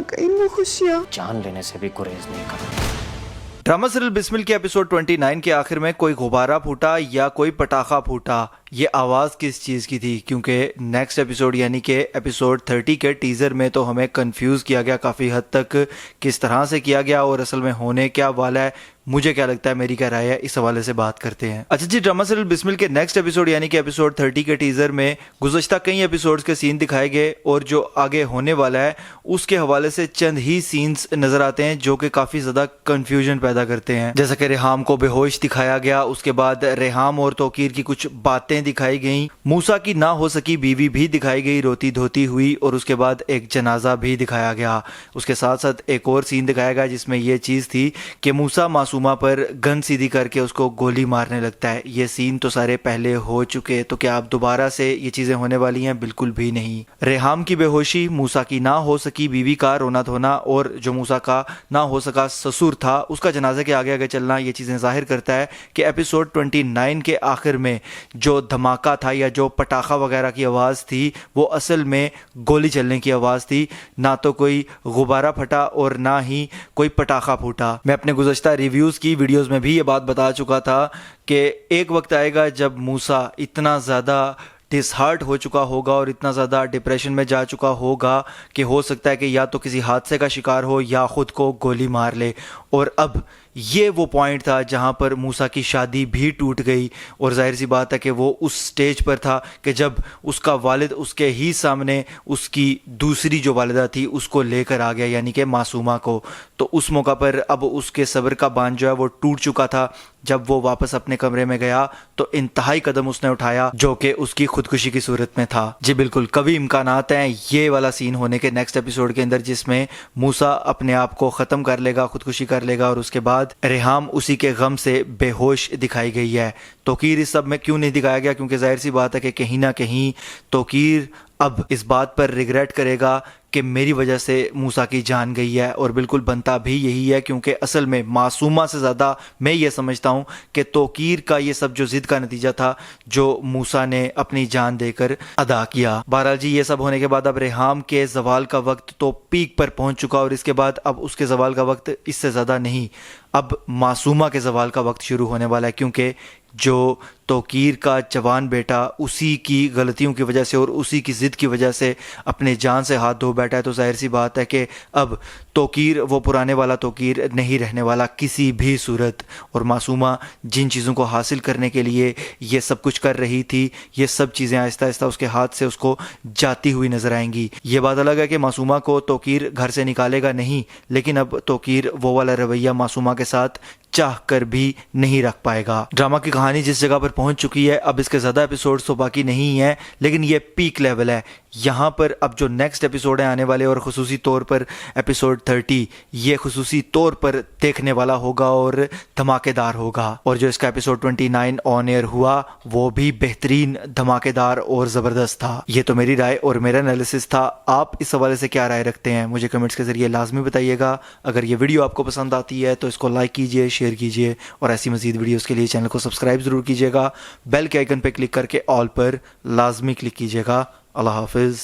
كأنه خشية. جان لینے سے بھی گریز نہیں کرنا۔ ڈرامہ سیریل بسمل کے ایپیسوڈ 29 کے آخر میں کوئی غبارہ پھوٹا یا کوئی پٹاخہ پھوٹا، یہ آواز کس چیز کی تھی؟ کیونکہ نیکسٹ ایپیسوڈ یعنی کہ ایپیسوڈ 30 کے ٹیزر میں تو ہمیں کنفیوز کیا گیا کافی حد تک، کس طرح سے کیا گیا اور اصل میں ہونے کیا والا ہے، مجھے کیا لگتا ہے، میری کیا رائے ہے، اس حوالے سے بات کرتے ہیں۔ اچھا جی، ڈرامہ سیریل بسمل کے نیکسٹ ایپیسوڈ یعنی کہ ایپیسوڈ 30 کے ٹیزر میں گزشتہ کئی ایپیسوڈز کے سین دکھائے گئے اور جو آگے ہونے والا ہے اس کے حوالے سے چند ہی سینز نظر آتے ہیں جو کہ کافی زیادہ کنفیوژن پیدا کرتے ہیں۔ جیسا کہ ریحام کو بے ہوش دکھایا گیا، اس کے بعد ریحام اور توقیر کی کچھ باتیں دکھائی گئیں، موسیٰ کی نہ ہو سکی بیوی بھی دکھائی گئی روتی دھوتی ہوئی، اور اس کے بعد ایک جنازہ بھی دکھایا گیا۔ اس کے ساتھ ساتھ ایک اور سین دکھایا گیا جس میں یہ چیز تھی کہ موسیٰ معصومہ پر گن سیدھی کر کے اس کو گولی مارنے لگتا ہے۔ یہ سین تو سارے پہلے ہو چکے، تو کیا اب دوبارہ سے یہ چیزیں ہونے والی ہیں؟ بالکل بھی نہیں۔ ریحام کی بے ہوشی، موسیٰ کی نہ ہو سکی بیوی کا رونا دھونا، اور جو موسیٰ کا نہ ہو سکا سسر تھا اس کا جنازے کے آگے آگے چلنا، یہ چیزیں ظاہر کرتا ہے کہ ایپیسوڈ 29 کے آخر میں جو دھماکہ تھا یا جو پٹاخہ وغیرہ کی آواز تھی وہ اصل میں گولی چلنے کی آواز تھی، نہ تو کوئی غبارہ پھٹا اور نہ ہی کوئی پٹاخہ پھوٹا۔ میں اپنے گزشتہ ریویوز کی ویڈیوز میں بھی یہ بات بتا چکا تھا کہ ایک وقت آئے گا جب موسیٰ اتنا زیادہ ڈس ہارٹ ہو چکا ہوگا اور اتنا زیادہ ڈپریشن میں جا چکا ہوگا کہ ہو سکتا ہے کہ یا تو کسی حادثے کا شکار ہو یا خود کو گولی مار لے۔ اور اب یہ وہ پوائنٹ تھا جہاں پر موسیٰ کی شادی بھی ٹوٹ گئی، اور ظاہر سی بات ہے کہ وہ اس سٹیج پر تھا کہ جب اس کا والد اس کے ہی سامنے اس کی دوسری جو والدہ تھی اس کو لے کر آ گیا، یعنی کہ معصومہ کو۔ تو اس موقع پر اب اس کے صبر کا باندھ جو ہے وہ ٹوٹ چکا تھا۔ جب وہ واپس اپنے کمرے میں گیا تو انتہائی قدم اس نے اٹھایا جو کہ اس کی خودکشی کی صورت میں تھا۔ جی بالکل، کبھی امکانات ہیں یہ والا سین ہونے کے نیکسٹ ایپیسوڈ کے اندر جس میں موسیٰ اپنے آپ کو ختم کر لے گا، خودکشی کر لے گا، اور اس کے بعد ریحام اسی کے غم سے بے ہوش دکھائی گئی ہے۔ توقیر اس سب میں کیوں نہیں دکھایا گیا؟ کیونکہ ظاہر سی بات ہے کہ کہیں نہ کہیں توقیر اب اس بات پر ریگریٹ کرے گا کہ میری وجہ سے موسیٰ کی جان گئی ہے، اور بالکل بنتا بھی یہی ہے، کیونکہ اصل میں معصومہ سے زیادہ میں یہ سمجھتا ہوں کہ توقیر کا یہ سب جو ضد کا نتیجہ تھا جو موسیٰ نے اپنی جان دے کر ادا کیا۔ بہرحال جی، یہ سب ہونے کے بعد اب ریحام کے زوال کا وقت تو پیک پر پہنچ چکا، اور اس کے بعد اب اس کے زوال کا وقت اس سے زیادہ نہیں، اب معصومہ کے زوال کا وقت شروع ہونے والا ہے، کیونکہ جو توقیر کا جوان بیٹا اسی کی غلطیوں کی وجہ سے اور اسی کی ضد کی وجہ سے اپنے جان سے ہاتھ دھو بیٹھا ہے، تو ظاہر سی بات ہے کہ اب توقیر وہ پرانے والا توقیر نہیں رہنے والا کسی بھی صورت۔ اور معصومہ جن چیزوں کو حاصل کرنے کے لیے یہ سب کچھ کر رہی تھی، یہ سب چیزیں آہستہ آہستہ اس کے ہاتھ سے اس کو جاتی ہوئی نظر آئیں گی۔ یہ بات الگ ہے کہ معصومہ کو توقیر گھر سے نکالے گا نہیں، لیکن اب توقیر وہ والا رویہ معصومہ کے ساتھ چاہ کر بھی نہیں رکھ پائے گا۔ ڈرامہ کی کہانی جس جگہ پر پہنچ چکی ہے، اب اس کے زیادہ ایپیسوڈز تو باقی نہیں ہیں، لیکن یہ پیک لیول ہے۔ یہاں پر اب جو نیکسٹ ایپیسوڈ ہیں آنے والے، اور خصوصی طور پر ایپیسوڈ 30، یہ خصوصی طور پر دیکھنے والا ہوگا اور دھماکے دار ہوگا۔ اور جو اس کا ایپیسوڈ 29 آن ایئر ہوا وہ بھی بہترین، دھماکے دار اور زبردست تھا۔ یہ تو میری رائے اور میرا انالیسس تھا، آپ اس حوالے سے کیا رائے رکھتے ہیں مجھے کمنٹس کے ذریعے لازمی بتائیے گا۔ اگر یہ ویڈیو آپ کو پسند آتی ہے تو اس کو لائک کیجئے، شیئر کیجئے، اور ایسی مزید ویڈیوز کے لیے چینل کو سبسکرائب ضرور کیجئے گا۔ بیل کے آئیکن پہ کلک کر کے آل پر لازمی کلک کیجئے گا۔ اللہ حافظ۔